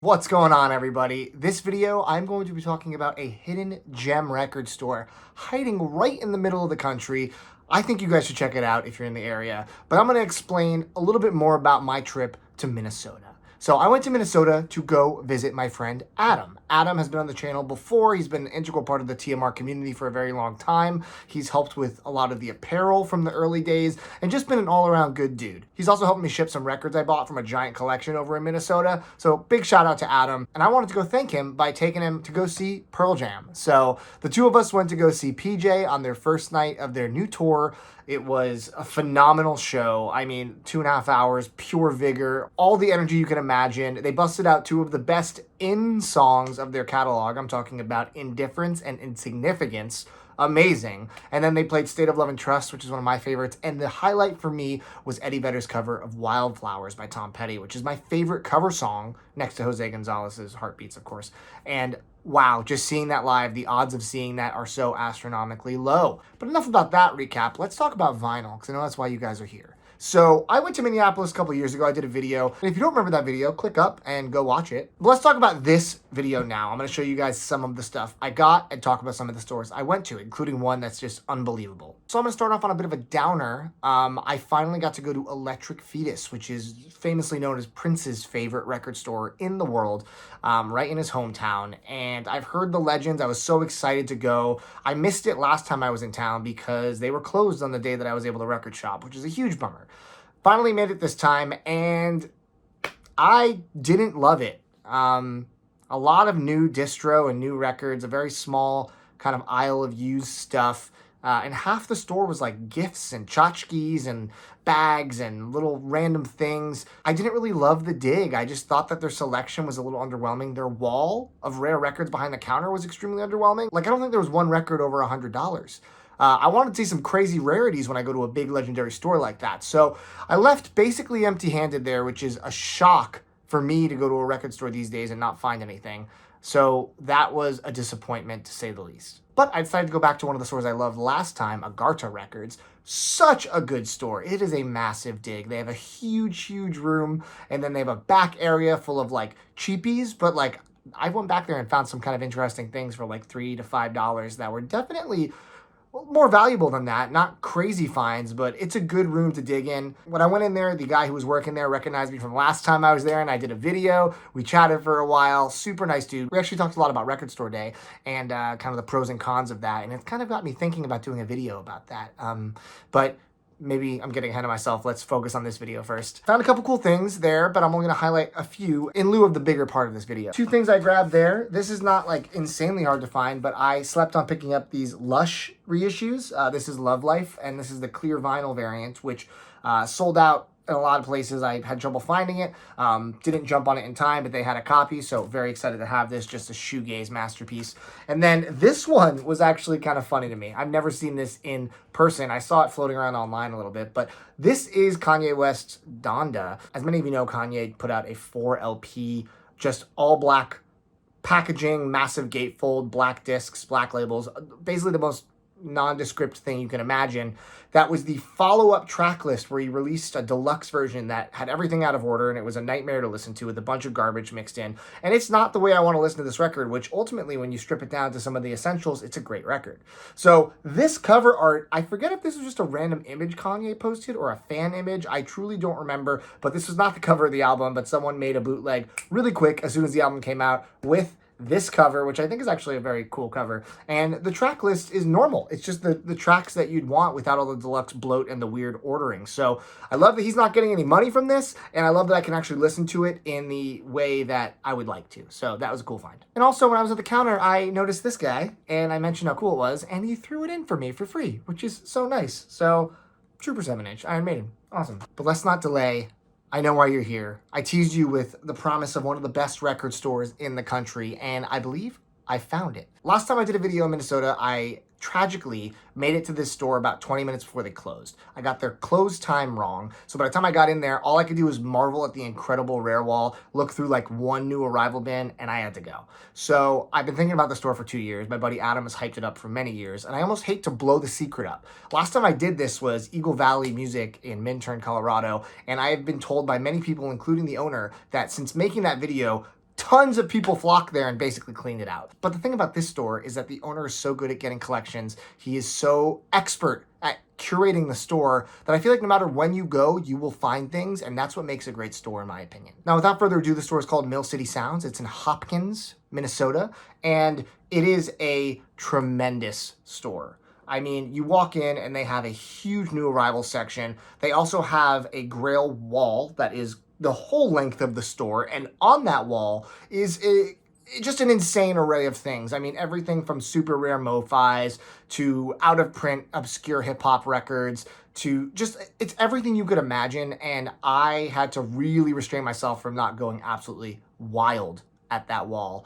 What's going on, everybody? This video, I'm going to be talking about a hidden gem record store hiding right in the middle of the country. I think you guys should check it out if you're in the area, but I'm going to explain a little bit more about my trip to Minnesota. So I went to Minnesota to go visit my friend Adam. Adam has been on the channel before. He's been an integral part of the TMR community for a very long time. He's helped with a lot of the apparel from the early days and just been an all-around good dude. He's also helped me ship some records I bought from a giant collection over in Minnesota. So big shout out to Adam. And I wanted to go thank him by taking him to go see Pearl Jam. So the two of us went to go see PJ on their first night of their new tour. It was a phenomenal show. I mean, 2.5 hours, pure vigor, all the energy you can imagine. They busted out two of the best songs of their catalog. I'm talking about Indifference and Insignificance. Amazing. And then they played State of Love and Trust, which is one of my favorites. And the highlight for me was Eddie Vedder's cover of Wildflowers by Tom Petty, which is my favorite cover song next to Jose Gonzalez's Heartbeats, of course. And wow, just seeing that live, the odds of seeing that are so astronomically low. But enough about that recap. Let's talk about vinyl, because I know that's why you guys are here. So I went to Minneapolis a couple years ago. I did a video. And if you don't remember that video, click up and go watch it. But let's talk about this video now. I'm going to show you guys some of the stuff I got and talk about some of the stores I went to, including one that's just unbelievable. So I'm going to start off on a bit of a downer. I finally got to go to Electric Fetus, which is famously known as Prince's favorite record store in the world, right in his hometown. And I've heard the legends. I was so excited to go. I missed it last time I was in town because they were closed on the day that I was able to record shop, which is a huge bummer. Finally made it this time, and I didn't love it. A lot of new distro and new records, a very small kind of aisle of used stuff, and half the store was like gifts and tchotchkes and bags and little random things. I didn't really love the dig. I just thought that their selection was a little underwhelming. Their wall of rare records behind the counter was extremely underwhelming. Like, I don't think there was one record over $100. I wanted to see some crazy rarities when I go to a big legendary store like that. So I left basically empty-handed there, which is a shock for me to go to a record store these days and not find anything. So that was a disappointment, to say the least. But I decided to go back to one of the stores I loved last time, Agharta Records. Such a good store. It is a massive dig. They have a huge, huge room, and then they have a back area full of like cheapies, but like I went back there and found some kind of interesting things for like $3 to $5 that were definitely more valuable than that. Not crazy finds, but it's a good room to dig in. When I went in there, the guy who was working there recognized me from last time I was there, and I did a video. We chatted for a while. Super nice dude. We actually talked a lot about Record Store Day and kind of the pros and cons of that, and it kind of got me thinking about doing a video about that. But maybe I'm getting ahead of myself. Let's focus on this video first. Found a couple cool things there, but I'm only going to highlight a few in lieu of the bigger part of this video. Two things I grabbed there. This is not like insanely hard to find, but I slept on picking up these Lush reissues. This is Love Life, and this is the clear vinyl variant, which sold out in a lot of places. I had trouble finding it. Didn't jump on it in time, but they had a copy, so very excited to have this. Just a shoegaze masterpiece. And then this one was actually kind of funny to me. I've never seen this in person. I saw it floating around online a little bit, but this is Kanye West's Donda. As many of you know, Kanye put out a 4 LP, just all black packaging, massive gatefold, black discs, black labels, basically the most nondescript thing you can imagine. That was the follow-up track list where he released a deluxe version that had everything out of order, and it was a nightmare to listen to with a bunch of garbage mixed in. And it's not the way I want to listen to this record, which ultimately, when you strip it down to some of the essentials, it's a great record. So this cover art, I forget if this was just a random image Kanye posted or a fan image. I truly don't remember, but this was not the cover of the album, but someone made a bootleg really quick as soon as the album came out with this cover, which I think is actually a very cool cover. And the track list is normal. It's just the tracks that you'd want without all the deluxe bloat and the weird ordering. So I love that he's not getting any money from this, and I love that I can actually listen to it in the way that I would like to. So that was a cool find. And also, when I was at the counter, I noticed this guy, and I mentioned how cool it was, and he threw it in for me for free, which is so nice. So, Trooper 7-inch, Iron Maiden. Awesome. But let's not delay. I know why you're here. I teased you with the promise of one of the best record stores in the country, and I believe I found it. Last time I did a video in Minnesota, I tragically made it to this store about 20 minutes before they closed. I got their close time wrong, so by the time I got in there, all I could do was marvel at the incredible rare wall, look through like one new arrival bin, and I had to go. So I've been thinking about the store for 2 years. My buddy Adam has hyped it up for many years, and I almost hate to blow the secret up. Last time I did this was Eagle Valley Music in Minturn, Colorado, and I have been told by many people, including the owner, that since making that video, tons of people flock there and basically clean it out. But the thing about this store is that the owner is so good at getting collections. He is so expert at curating the store that I feel like no matter when you go, you will find things, and that's what makes a great store in my opinion. Now, without further ado, the store is called Mill City Sounds. It's in Hopkins, Minnesota, and it is a tremendous store. I mean, you walk in and they have a huge new arrival section. They also have a grail wall that is the whole length of the store, and on that wall is just an insane array of things. I mean, everything from super rare mo-fis to out-of-print obscure hip-hop records to just, it's everything you could imagine, and I had to really restrain myself from not going absolutely wild at that wall.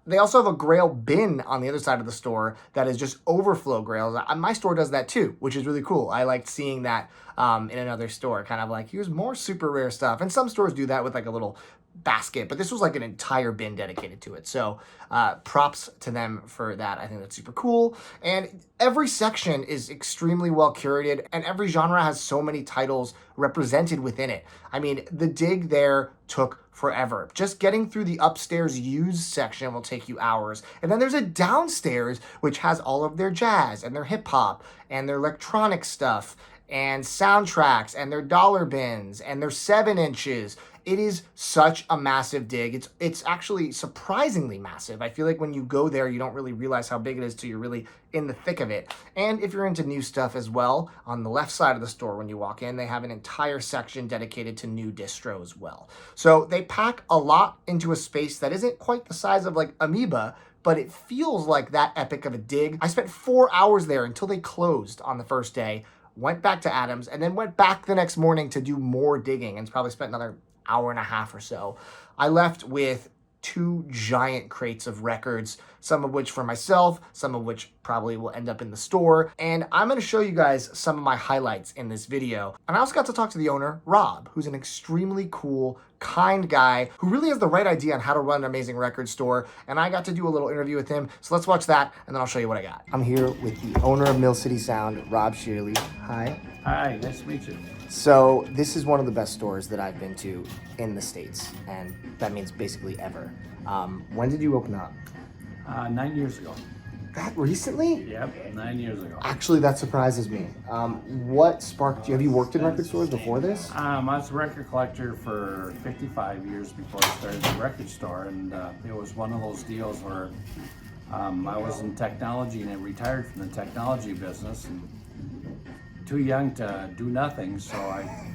They also have a grail bin on the other side of the store that is just overflow grails. My store does that too, which is really cool. I liked seeing that in another store, kind of like, here's more super rare stuff. And some stores do that with like a little basket, but this was like an entire bin dedicated to it. So props to them for that. I think that's super cool. And every section is extremely well curated, and every genre has so many titles represented within it. I mean, the dig there took forever. Just getting through the upstairs used section will take you hours. And then there's a downstairs which has all of their jazz and their hip hop and their electronic stuff and soundtracks and their dollar bins and their 7-inches. It is such a massive dig. It's actually surprisingly massive. I feel like when you go there, you don't really realize how big it is till you're really in the thick of it. And if you're into new stuff as well, on the left side of the store when you walk in, they have an entire section dedicated to new distro as well. So they pack a lot into a space that isn't quite the size of like Amoeba, but it feels like that epic of a dig. I spent 4 hours there until they closed on the first day, went back to Adams, and then went back the next morning to do more digging, and probably spent another hour and a half or so. I left with 2 giant crates of records, some of which for myself, some of which probably will end up in the store. And I'm going to show you guys some of my highlights in this video. And I also got to talk to the owner, Rob, who's an extremely cool, kind guy who really has the right idea on how to run an amazing record store. And I got to do a little interview with him. So let's watch that, and then I'll show you what I got. I'm here with the owner of Mill City Sound, Rob Shearley. Hi. Hi, nice to meet you. So this is one of the best stores that I've been to in the States, and that means basically ever. When did you open up? 9 years ago. That recently? Yep, 9 years ago. Actually, that surprises me. What sparked you? Have you worked in record stores before this? I was a record collector for 55 years before I started the record store, and it was one of those deals where I was in technology and I retired from the technology business, and too young to do nothing, so I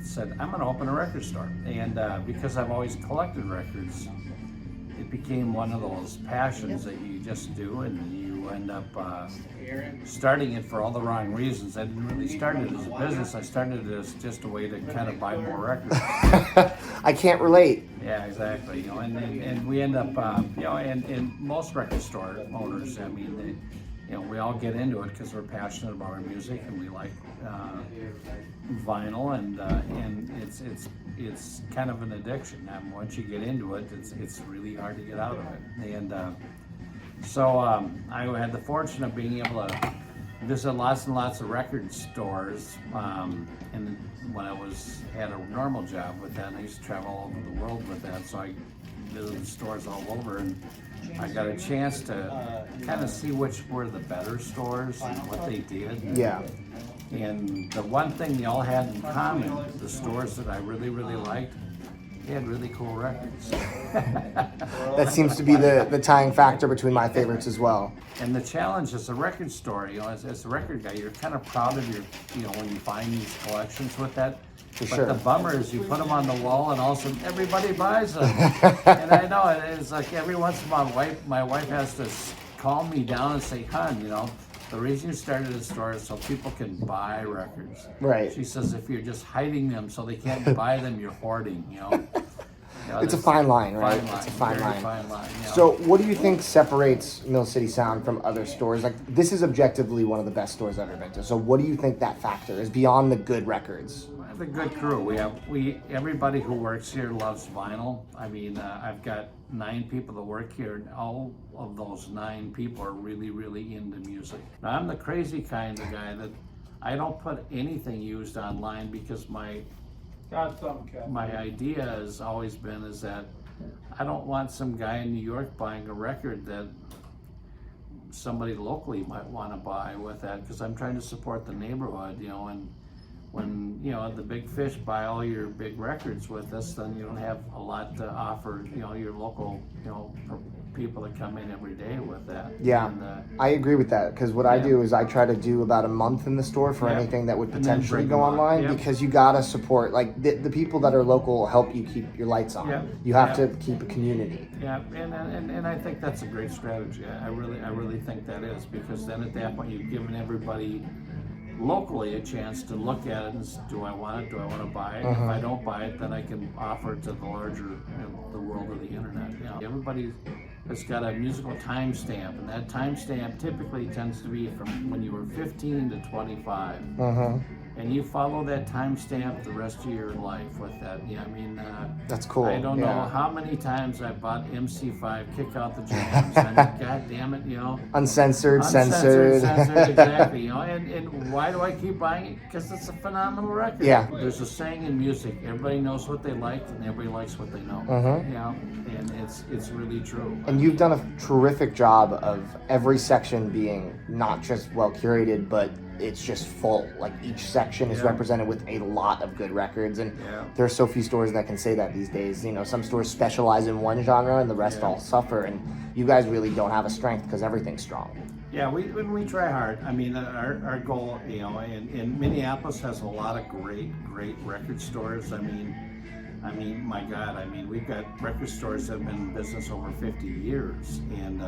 said, I'm going to open a record store. And because I've always collected records, it became one of those passions that you just do, and you end up starting it for all the wrong reasons. I didn't really start it as a business. I started it as just a way to kind of buy more records. I can't relate. Yeah, exactly. You know, and we end up, you know, and most record store owners, I mean, they, you know, we all get into it because we're passionate about our music and we like vinyl, and it's kind of an addiction. And once you get into it, it's really hard to get out of it. And so I had the fortune of being able to visit lots and lots of record stores. And when I had a normal job with that, I used to travel all over the world with that. So I visited stores all over, and I got a chance to kind of see which were the better stores and what they did. Yeah. And the one thing they all had in common, the stores that I really, really liked, they had really cool records. That seems to be the tying factor between my favorites as well. And the challenge as a record store, you know, as a record guy, you're kind of proud of your, you know, when you find these collections with that. But sure. The bummer is you put them on the wall and all of a sudden everybody buys them. And I know it's like every once in a while my wife has to calm me down and say, hon, you know, the reason you started a store is so people can buy records. Right. She says if you're just hiding them so they can't buy them, you're hoarding, you know. You know, it's a fine line, right? Fine line, it's a fine very line. Fine line, you know. So what do you think separates Mill City Sound from other stores? Like, this is objectively one of the best stores I've ever been to. So what do you think that factor is beyond the good records? We have a good crew. Everybody who works here loves vinyl. I mean, I've got 9 people that work here, and all of those 9 people are really, really into music. Now, I'm the crazy kind of guy that I don't put anything used online because my idea has always been is that I don't want some guy in New York buying a record that somebody locally might want to buy with that, because I'm trying to support the neighborhood, you know, and when, you know, the big fish buy all your big records with us, then you don't have a lot to offer, you know, your local, you know, people that come in every day with that. Yeah, and, I agree with that, because what I do is I try to do about a month in the store for anything that would potentially go online, because you gotta support, like, the people that are local help you keep your lights on. You have to keep a community. Yeah, and I think that's a great strategy. I really think that is, because then at that point you've given everybody locally a chance to look at it and say, do I want it? Do I want to buy it? If I don't buy it, then I can offer it to the larger, you know, the world of the internet. You know, everybody has got a musical timestamp, and that timestamp typically tends to be from when you were 15 to 25. And you follow that timestamp the rest of your life with that. Yeah, I mean, that's cool. I don't know how many times I bought MC5, Kick Out the Jams. I mean, God damn it, you know. Uncensored, censored. Exactly, you know. And why do I keep buying it? Because it's a phenomenal record. Yeah. There's a saying in music: everybody knows what they like, and everybody likes what they know. You know, and it's really true. And you've done a terrific job of every section being not just well curated, but it's just full. Like, each section is represented with a lot of good records, and there are so few stores that can say that these days. You know, some stores specialize in one genre and the rest all suffer, and you guys really don't have a strength because everything's strong. Yeah, we try hard. I mean, our goal, you know, in Minneapolis has a lot of great record stores. I mean, my God, I mean, we've got record stores that have been in business over 50 years, and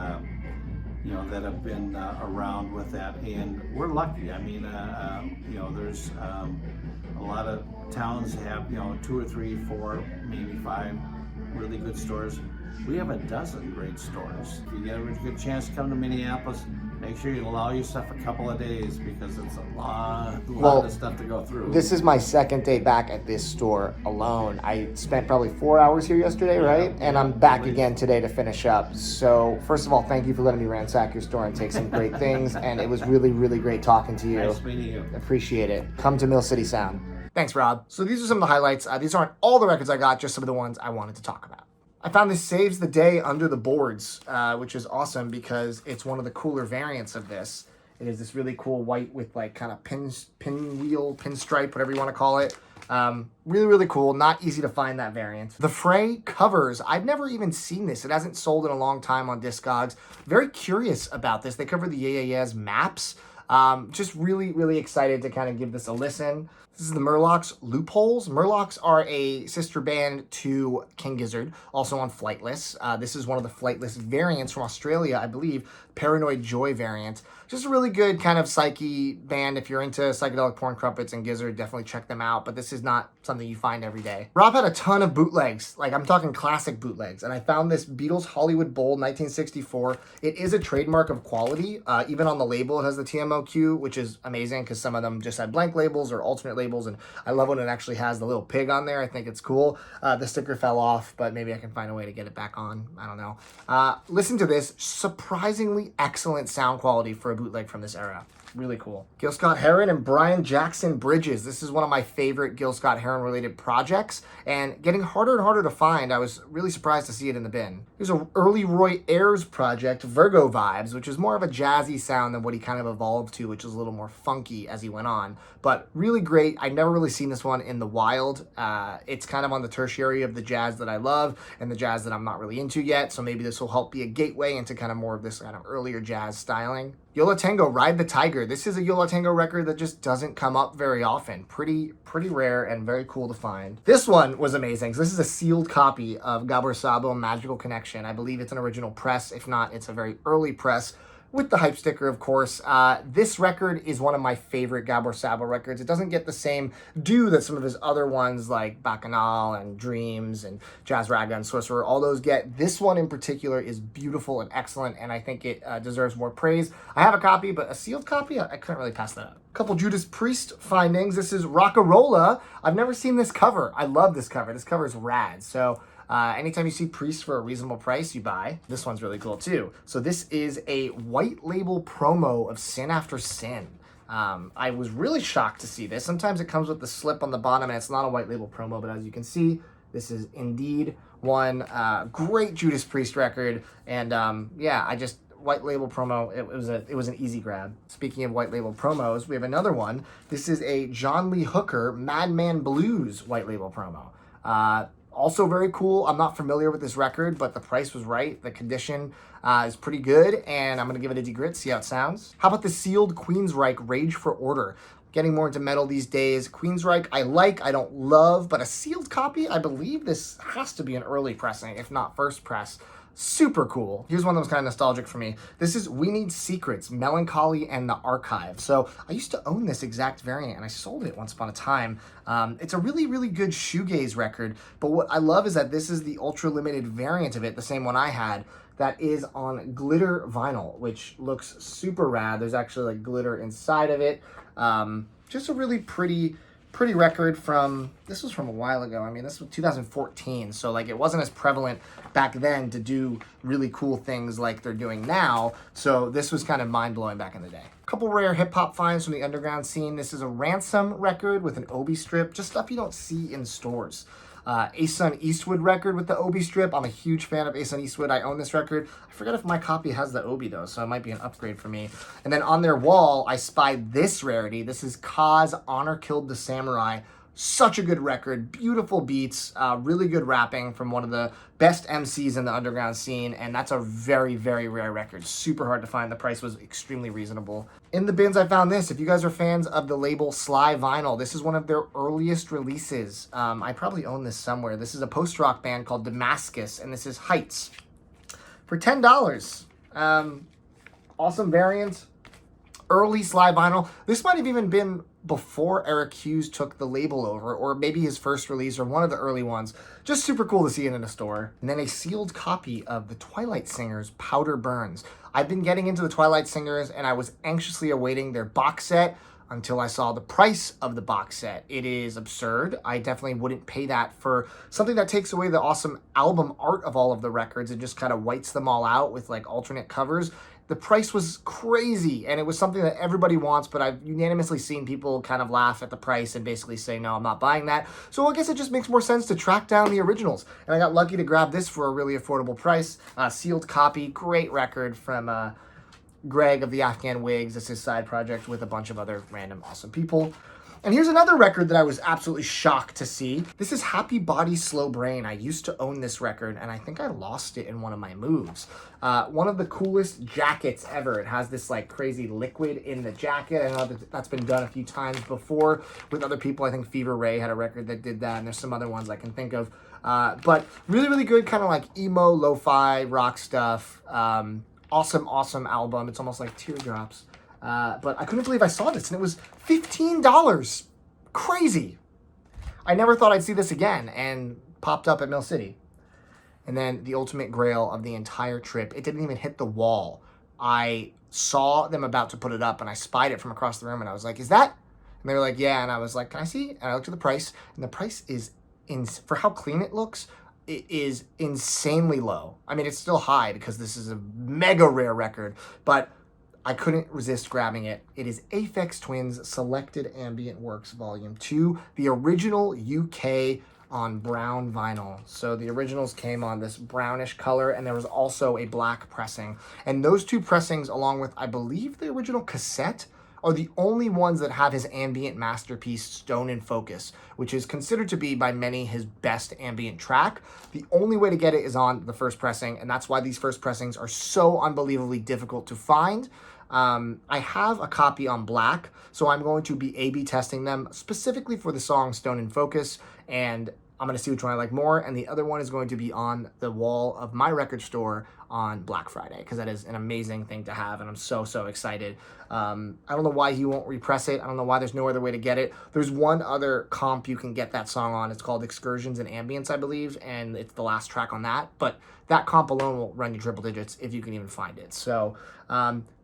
you know, that have been around with that, and we're lucky. I mean, you know, there's a lot of towns have, you know, 2 or 3, 4, maybe 5 really good stores. We have a dozen great stores. If you get a good chance to come to Minneapolis, make sure you allow yourself a couple of days, because it's a lot of stuff to go through. This is my second day back at this store alone. I spent probably 4 hours here yesterday, right? And I'm back again today to finish up. So first of all, thank you for letting me ransack your store and take some great things. And it was really, really great talking to you. Nice meeting you. Appreciate it. Come to Mill City Sound. Thanks, Rob. So these are some of the highlights. These aren't all the records I got, just some of the ones I wanted to talk about. I found this Saves the Day Under the Boards, which is awesome because it's one of the cooler variants of this. It is this really cool white with like kind of pinwheel, pinstripe, whatever you want to call it. Really, really cool. Not easy to find that variant. The Fray covers. I've never even seen this. It hasn't sold in a long time on Discogs. Very curious about this. They cover the Yeah Yeah Yeahs maps. Just really, really excited to kind of give this a listen. This is the Murlocs Loopholes. Murlocs are a sister band to King Gizzard, also on Flightless. This is one of the Flightless variants from Australia, I believe, Paranoid Joy variant. Just a really good kind of psyche band. If you're into psychedelic porn crumpets and Gizzard, definitely check them out, but this is not something you find every day. Rob had a ton of bootlegs, like I'm talking classic bootlegs, and I found this Beatles Hollywood Bowl 1964. It is a trademark of quality. Even on the label, it has the TMOQ, which is amazing because some of them just had blank labels or alternate labels, and I love when it actually has the little pig on there. I think it's cool. The sticker fell off, but maybe I can find a way to get it back on. I don't know. Listen to this. Surprisingly excellent sound quality for a bootleg from this era. Really cool. Gil Scott-Heron and Brian Jackson Bridges. This is one of my favorite Gil Scott-Heron related projects, and getting harder and harder to find. I was really surprised to see it in the bin. Here's an early Roy Ayers project, Virgo Vibes, which is more of a jazzy sound than what he kind of evolved to, which is a little more funky as he went on. But really great. I've never really seen this one in the wild. It's kind of on the tertiary of the jazz that I love and the jazz that I'm not really into yet, so maybe this will help be a gateway into kind of more of this kind of earlier jazz styling. Yo La Tengo, Ride the Tiger. This is a Yo La Tengo record that just doesn't come up very often. Pretty rare and very cool to find. This one was amazing. So this is a sealed copy of Gabor Szabo, Magical Connection. I believe it's an original press. If not, it's a very early press with the hype sticker, of course. This record is one of my favorite Gabor Szabo records. It doesn't get the same due that some of his other ones like Bacchanal and Dreams and Jazz Raga and Sorcerer, all those get. This one in particular is beautiful and excellent, and I think it deserves more praise. I have a copy, but a sealed copy, I couldn't really pass that up. A couple Judas Priest findings. This is Rockarola. I've never seen this cover. I love this cover. This cover is rad. So anytime you see Priest for a reasonable price, you buy. This one's really cool too. So this is a white label promo of Sin After Sin. I was really shocked to see this. Sometimes it comes with the slip on the bottom and it's not a white label promo, but as you can see, This is indeed one. Great Judas Priest record, and yeah, I just white label promo. It was an easy grab. Speaking of white label promos, we have another one. This is a John Lee Hooker Madman Blues white label promo. Also very cool. I'm not familiar with this record, but the price was right. The condition is pretty good, and I'm going to give it a degrit, see how it sounds. How about the sealed Queensryche Rage for Order? Getting more into metal these days. Queensryche, I don't love, but a sealed copy, I believe this has to be an early pressing, if not first press. Super cool. Here's one that was kind of nostalgic for me. This is We Need Secrets, Melancholy and the Archive. So I used to own this exact variant, and I sold it once upon a time. It's a really, really good shoegaze record, but what I love is that this is the ultra limited variant of it, the same one I had, that is on glitter vinyl, which looks super rad. There's actually like glitter inside of it. Just a really pretty record this was from a while ago. I mean, this was 2014, so like it wasn't as prevalent back then to do really cool things like they're doing now, so this was kind of mind-blowing back in the day. A couple rare hip-hop finds from the underground scene. This is a Ransom record with an Obi strip, just stuff you don't see in stores. Ason Eastwood record with the Obi strip. I'm a huge fan of Ason Eastwood. I own this record. I forget if my copy has the Obi though, so it might be an upgrade for me. And then on their wall, I spied this rarity. This is Kaz Honor Killed the Samurai. Such a good record, beautiful beats, really good rapping from one of the best MCs in the underground scene, and that's a very, very rare record. Super hard to find. The price was extremely reasonable. In the bins, I found this. If you guys are fans of the label Sly Vinyl, this is one of their earliest releases. I probably own this somewhere. This is a post-rock band called Damascus, and this is Heights for $10. Awesome variant. Early Sly Vinyl. This might have even been before Eric Hughes took the label over, or maybe his first release or one of the early ones. Just super cool to see it in a store. And then a sealed copy of the Twilight Singers Powder Burns. I've been getting into the Twilight Singers, and I was anxiously awaiting their box set until I saw the price of the box set. It is absurd. I definitely wouldn't pay that for something that takes away the awesome album art of all of the records and just kind of whites them all out with like alternate covers. The price was crazy, and it was something that everybody wants, but I've unanimously seen people kind of laugh at the price and basically say, no, I'm not buying that. So I guess it just makes more sense to track down the originals. And I got lucky to grab this for a really affordable price. Sealed copy, great record from Greg of the Afghan Wigs. It's his side project with a bunch of other random awesome people. And here's another record that I was absolutely shocked to see. This is Happy Body Slow Brain. I used to own this record, and I think I lost it in one of my moves. One of the coolest jackets ever. It has this like crazy liquid in the jacket. I know that's been done a few times before with other people. I think Fever Ray had a record that did that, and there's some other ones I can think of. But really, really good kind of like emo, lo-fi, rock stuff. Awesome album. It's almost like teardrops. But I couldn't believe I saw this, and it was $15. Crazy. I never thought I'd see this again, and popped up at Mill City. And then the ultimate grail of the entire trip, it didn't even hit the wall. I saw them about to put it up, and I spied it from across the room, and I was like, is that? And they were like, yeah, and I was like, can I see? And I looked at the price, and the price is, for how clean it looks, it is insanely low. I mean, it's still high because this is a mega rare record, but I couldn't resist grabbing it. It is Aphex Twin's Selected Ambient Works Volume 2, the original UK on brown vinyl. So the originals came on this brownish color, and there was also a black pressing. And those two pressings, along with, I believe, the original cassette, are the only ones that have his ambient masterpiece, Stone in Focus, which is considered to be by many his best ambient track. The only way to get it is on the first pressing, and that's why these first pressings are so unbelievably difficult to find. I have a copy on black, so I'm going to be A/B testing them specifically for the song Stone in Focus, and I'm going to see which one I like more, and the other one is going to be on the wall of my record store on Black Friday, because that is an amazing thing to have, and I'm so excited. I don't know why he won't repress it. I don't know why there's no other way to get it. There's one other comp you can get that song on. It's called Excursions and Ambience, I believe, and it's the last track on that, but that comp alone will run you triple digits if you can even find it. So,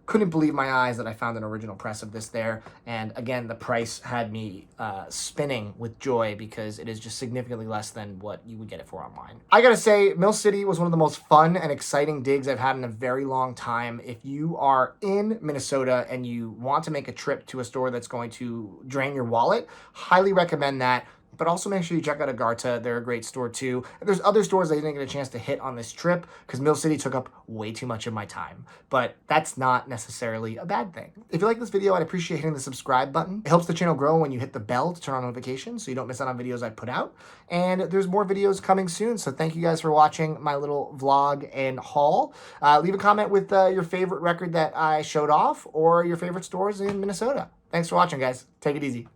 couldn't believe my eyes that I found an original press of this there. And again, the price had me spinning with joy because it is just significantly less than what you would get it for online. I gotta say, Mill City was one of the most fun and exciting digs I've had in a very long time. If you are in Minnesota and you want to make a trip to a store that's going to drain your wallet, highly recommend that. But also make sure you check out Agharta. They're a great store too. And there's other stores I didn't get a chance to hit on this trip because Mill City took up way too much of my time. But that's not necessarily a bad thing. If you like this video, I'd appreciate hitting the subscribe button. It helps the channel grow when you hit the bell to turn on notifications so you don't miss out on videos I put out. And there's more videos coming soon, so thank you guys for watching my little vlog and haul. Leave a comment with your favorite record that I showed off or your favorite stores in Minnesota. Thanks for watching, guys. Take it easy.